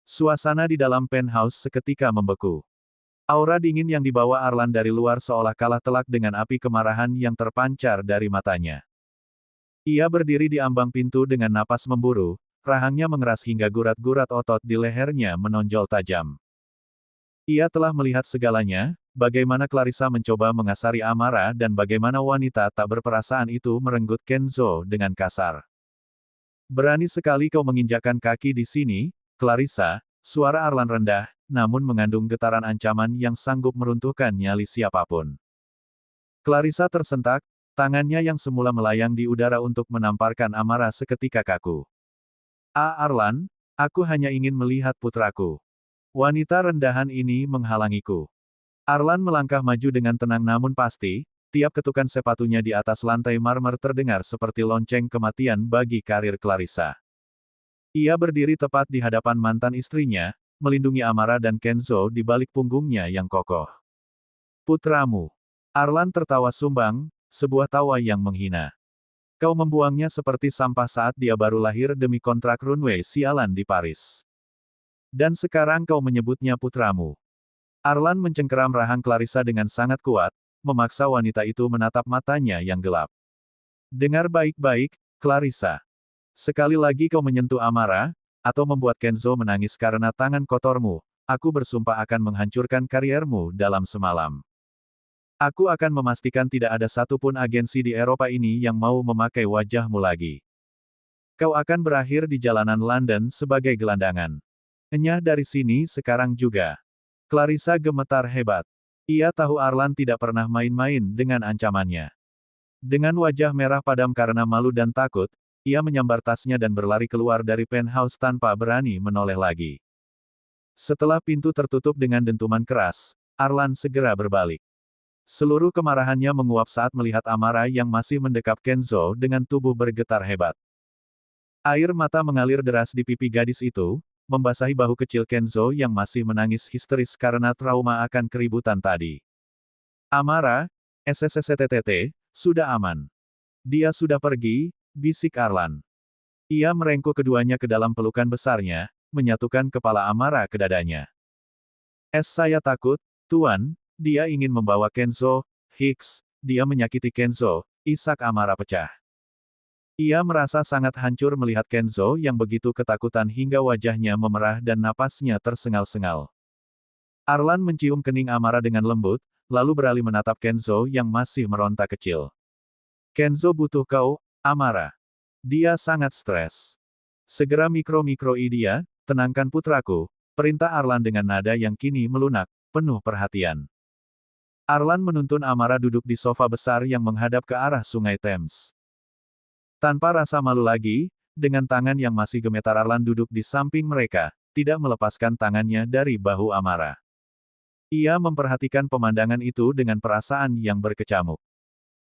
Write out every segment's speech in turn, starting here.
Suasana di dalam penthouse seketika membeku. Aura dingin yang dibawa Arlan dari luar seolah kalah telak dengan api kemarahan yang terpancar dari matanya. Ia berdiri di ambang pintu dengan napas memburu, rahangnya mengeras hingga gurat-gurat otot di lehernya menonjol tajam. Ia telah melihat segalanya, bagaimana Clarissa mencoba mengasari Amara dan bagaimana wanita tak berperasaan itu merenggut Kenzo dengan kasar. Berani sekali kau menginjakkan kaki di sini, Clarissa, suara Arlan rendah, namun mengandung getaran ancaman yang sanggup meruntuhkan nyali siapapun. Clarissa tersentak, tangannya yang semula melayang di udara untuk menamparkan Amara seketika kaku. Arlan, aku hanya ingin melihat putraku. Wanita rendahan ini menghalangiku. Arlan melangkah maju dengan tenang namun pasti, tiap ketukan sepatunya di atas lantai marmer terdengar seperti lonceng kematian bagi karir Clarissa. Ia berdiri tepat di hadapan mantan istrinya, melindungi Amara dan Kenzo di balik punggungnya yang kokoh. Putramu. Arlan tertawa sumbang, sebuah tawa yang menghina. Kau membuangnya seperti sampah saat dia baru lahir demi kontrak runway sialan di Paris. Dan sekarang kau menyebutnya putramu. Arlan mencengkeram rahang Clarissa dengan sangat kuat, memaksa wanita itu menatap matanya yang gelap. Dengar baik-baik, Clarissa. Sekali lagi kau menyentuh Amara, atau membuat Kenzo menangis karena tangan kotormu, aku bersumpah akan menghancurkan kariermu dalam semalam. Aku akan memastikan tidak ada satupun agensi di Eropa ini yang mau memakai wajahmu lagi. Kau akan berakhir di jalanan London sebagai gelandangan. Enyah dari sini sekarang juga. Clarissa gemetar hebat. Ia tahu Arlan tidak pernah main-main dengan ancamannya. Dengan wajah merah padam karena malu dan takut, ia menyambar tasnya dan berlari keluar dari penthouse tanpa berani menoleh lagi. Setelah pintu tertutup dengan dentuman keras, Arlan segera berbalik. Seluruh kemarahannya menguap saat melihat Amara yang masih mendekap Kenzo dengan tubuh bergetar hebat. Air mata mengalir deras di pipi gadis itu, membasahi bahu kecil Kenzo yang masih menangis histeris karena trauma akan keributan tadi. Amara, SSSTTT, sudah aman. Dia sudah pergi, bisik Arlan. Ia merengkuh keduanya ke dalam pelukan besarnya, menyatukan kepala Amara ke dadanya. Saya takut, Tuan, dia ingin membawa Kenzo, Hicks, dia menyakiti Kenzo, isak Amara pecah. Ia merasa sangat hancur melihat Kenzo yang begitu ketakutan hingga wajahnya memerah dan napasnya tersengal-sengal. Arlan mencium kening Amara dengan lembut, lalu beralih menatap Kenzo yang masih meronta kecil. Kenzo butuh kau, Amara. Dia sangat stres. Segera mikro-mikroi dia, tenangkan putraku, perintah Arlan dengan nada yang kini melunak, penuh perhatian. Arlan menuntun Amara duduk di sofa besar yang menghadap ke arah Sungai Thames. Tanpa rasa malu lagi, dengan tangan yang masih gemetar Arlan duduk di samping mereka, tidak melepaskan tangannya dari bahu Amara. Ia memperhatikan pemandangan itu dengan perasaan yang berkecamuk.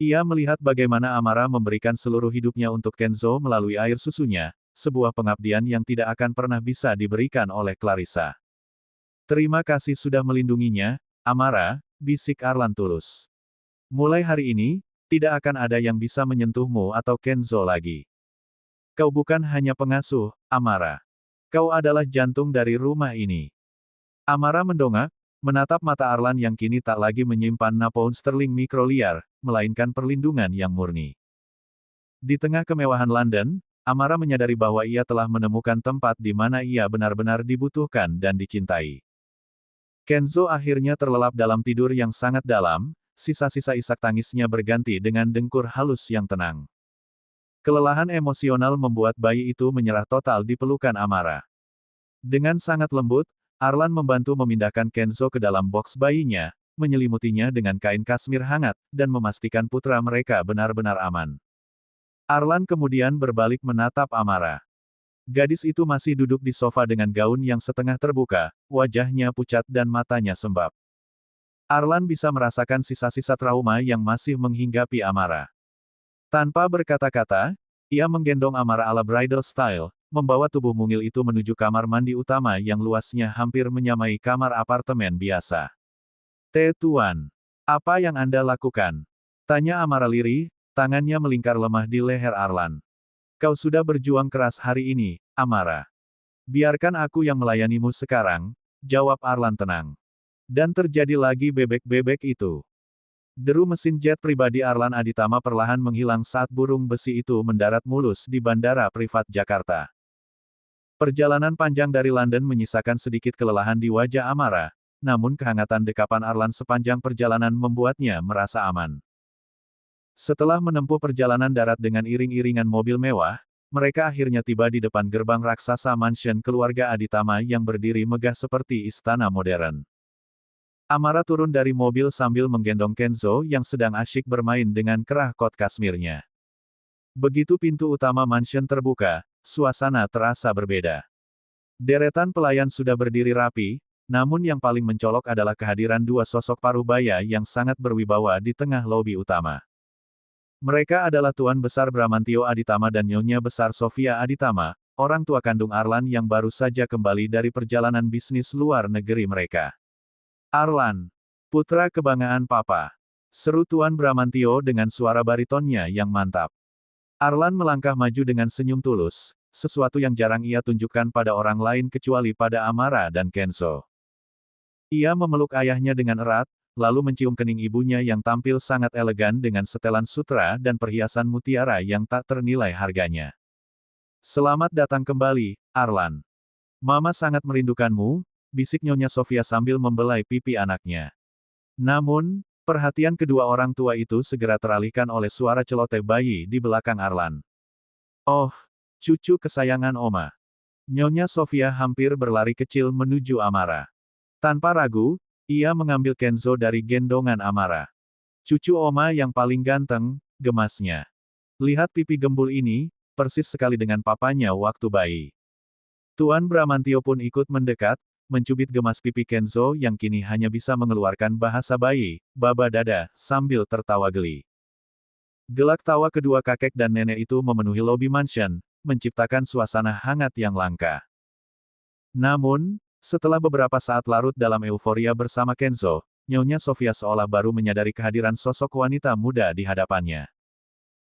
Ia melihat bagaimana Amara memberikan seluruh hidupnya untuk Kenzo melalui air susunya, sebuah pengabdian yang tidak akan pernah bisa diberikan oleh Clarissa. Terima kasih sudah melindunginya, Amara, bisik Arlan tulus. Mulai hari ini, tidak akan ada yang bisa menyentuhmu atau Kenzo lagi. Kau bukan hanya pengasuh, Amara. Kau adalah jantung dari rumah ini. Amara mendongak, menatap mata Arlan yang kini tak lagi menyimpan pound sterling mikroliar, melainkan perlindungan yang murni. Di tengah kemewahan London, Amara menyadari bahwa ia telah menemukan tempat di mana ia benar-benar dibutuhkan dan dicintai. Kenzo akhirnya terlelap dalam tidur yang sangat dalam, sisa-sisa isak tangisnya berganti dengan dengkur halus yang tenang. Kelelahan emosional membuat bayi itu menyerah total di pelukan Amara. Dengan sangat lembut, Arlan membantu memindahkan Kenzo ke dalam boks bayinya, menyelimutinya dengan kain kasmir hangat, dan memastikan putra mereka benar-benar aman. Arlan kemudian berbalik menatap Amara. Gadis itu masih duduk di sofa dengan gaun yang setengah terbuka, wajahnya pucat dan matanya sembab. Arlan bisa merasakan sisa-sisa trauma yang masih menghinggapi Amara. Tanpa berkata-kata, ia menggendong Amara ala bridal style, membawa tubuh mungil itu menuju kamar mandi utama yang luasnya hampir menyamai kamar apartemen biasa. Tuan. Apa yang Anda lakukan? Tanya Amara lirih, tangannya melingkar lemah di leher Arlan. Kau sudah berjuang keras hari ini, Amara. Biarkan aku yang melayanimu sekarang, jawab Arlan tenang. Dan terjadi lagi bebek-bebek itu. Deru mesin jet pribadi Arlan Aditama perlahan menghilang saat burung besi itu mendarat mulus di Bandara Privat Jakarta. Perjalanan panjang dari London menyisakan sedikit kelelahan di wajah Amara, namun kehangatan dekapan Arlan sepanjang perjalanan membuatnya merasa aman. Setelah menempuh perjalanan darat dengan iring-iringan mobil mewah, mereka akhirnya tiba di depan gerbang raksasa mansion keluarga Aditama yang berdiri megah seperti istana modern. Amara turun dari mobil sambil menggendong Kenzo yang sedang asyik bermain dengan kerah kot kasmirnya. Begitu pintu utama mansion terbuka, suasana terasa berbeda. Deretan pelayan sudah berdiri rapi, namun yang paling mencolok adalah kehadiran dua sosok parubaya yang sangat berwibawa di tengah lobi utama. Mereka adalah Tuan Besar Bramantio Aditama dan Nyonya Besar Sofia Aditama, orang tua kandung Arlan yang baru saja kembali dari perjalanan bisnis luar negeri mereka. Arlan, putra kebanggaan Papa, seru Tuan Bramantio dengan suara baritonnya yang mantap. Arlan melangkah maju dengan senyum tulus, sesuatu yang jarang ia tunjukkan pada orang lain kecuali pada Amara dan Kenzo. Ia memeluk ayahnya dengan erat, lalu mencium kening ibunya yang tampil sangat elegan dengan setelan sutra dan perhiasan mutiara yang tak ternilai harganya. Selamat datang kembali, Arlan. Mama sangat merindukanmu, bisik Nyonya Sofia sambil membelai pipi anaknya. Namun, perhatian kedua orang tua itu segera teralihkan oleh suara celoteh bayi di belakang Arlan. Oh, cucu kesayangan Oma. Nyonya Sofia hampir berlari kecil menuju Amara. Tanpa ragu, ia mengambil Kenzo dari gendongan Amara. Cucu Oma yang paling ganteng, gemasnya. Lihat pipi gembul ini, persis sekali dengan papanya waktu bayi. Tuan Bramantio pun ikut mendekat, mencubit gemas pipi Kenzo yang kini hanya bisa mengeluarkan bahasa bayi, baba dada, sambil tertawa geli. Gelak tawa kedua kakek dan nenek itu memenuhi lobi mansion, menciptakan suasana hangat yang langka. Namun, setelah beberapa saat larut dalam euforia bersama Kenzo, Nyonya Sofia seolah baru menyadari kehadiran sosok wanita muda di hadapannya.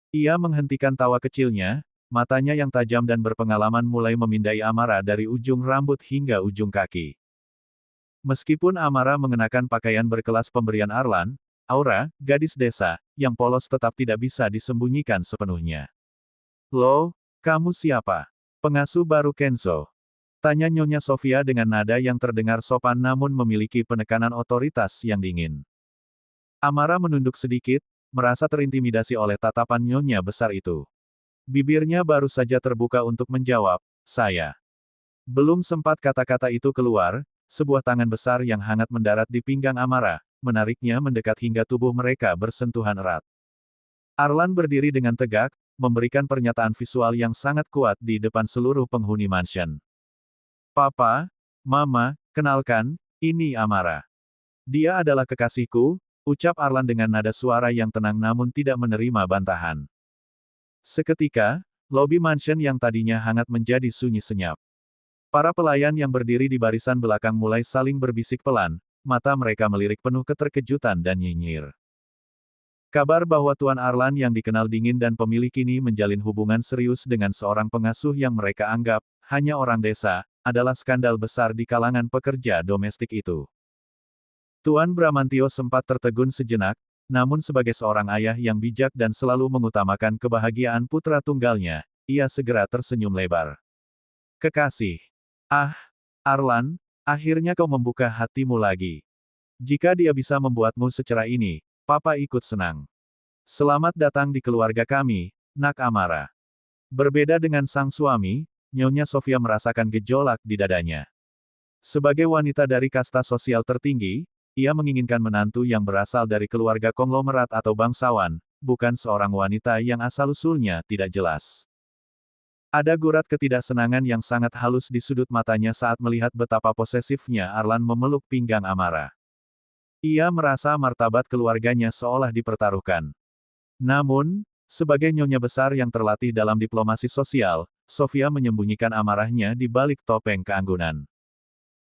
Ia menghentikan tawa kecilnya, matanya yang tajam dan berpengalaman mulai memindai Amara dari ujung rambut hingga ujung kaki. Meskipun Amara mengenakan pakaian berkelas pemberian Arlan, aura, gadis desa, yang polos tetap tidak bisa disembunyikan sepenuhnya. Loh, kamu siapa? Pengasuh baru Kenzo? Tanya Nyonya Sofia dengan nada yang terdengar sopan namun memiliki penekanan otoritas yang dingin. Amara menunduk sedikit, merasa terintimidasi oleh tatapan Nyonya besar itu. Bibirnya baru saja terbuka untuk menjawab, saya. Belum sempat kata-kata itu keluar, sebuah tangan besar yang hangat mendarat di pinggang Amara, menariknya mendekat hingga tubuh mereka bersentuhan erat. Arlan berdiri dengan tegak, memberikan pernyataan visual yang sangat kuat di depan seluruh penghuni mansion. Papa, Mama, kenalkan, ini Amara. Dia adalah kekasihku, ucap Arlan dengan nada suara yang tenang namun tidak menerima bantahan. Seketika, lobi mansion yang tadinya hangat menjadi sunyi senyap. Para pelayan yang berdiri di barisan belakang mulai saling berbisik pelan, mata mereka melirik penuh keterkejutan dan nyinyir. Kabar bahwa Tuan Arlan yang dikenal dingin dan pemilik kini menjalin hubungan serius dengan seorang pengasuh yang mereka anggap hanya orang desa, adalah skandal besar di kalangan pekerja domestik itu. Tuan Bramantio sempat tertegun sejenak, namun sebagai seorang ayah yang bijak dan selalu mengutamakan kebahagiaan putra tunggalnya, ia segera tersenyum lebar. Kekasih. Ah, Arlan, akhirnya kau membuka hatimu lagi. Jika dia bisa membuatmu secerah ini, Papa ikut senang. Selamat datang di keluarga kami, Nak Amara. Berbeda dengan sang suami, Nyonya Sofia merasakan gejolak di dadanya. Sebagai wanita dari kasta sosial tertinggi, ia menginginkan menantu yang berasal dari keluarga konglomerat atau bangsawan, bukan seorang wanita yang asal-usulnya tidak jelas. Ada gurat ketidaksenangan yang sangat halus di sudut matanya saat melihat betapa posesifnya Arlan memeluk pinggang Amara. Ia merasa martabat keluarganya seolah dipertaruhkan. Namun, sebagai nyonya besar yang terlatih dalam diplomasi sosial, Sofia menyembunyikan amarahnya di balik topeng keanggunan.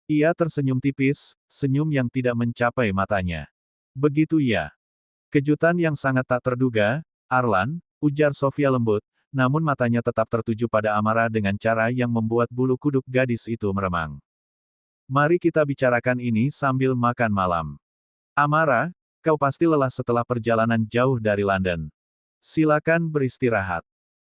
Ia tersenyum tipis, senyum yang tidak mencapai matanya. Begitu ya. Kejutan yang sangat tak terduga, Arlan, ujar Sofia lembut, namun matanya tetap tertuju pada Amara dengan cara yang membuat bulu kuduk gadis itu meremang. Mari kita bicarakan ini sambil makan malam. Amara, kau pasti lelah setelah perjalanan jauh dari London. Silakan beristirahat.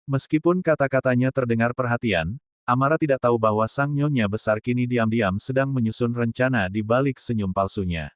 Meskipun kata-katanya terdengar perhatian, Amara tidak tahu bahwa sang nyonya besar kini diam-diam sedang menyusun rencana di balik senyum palsunya.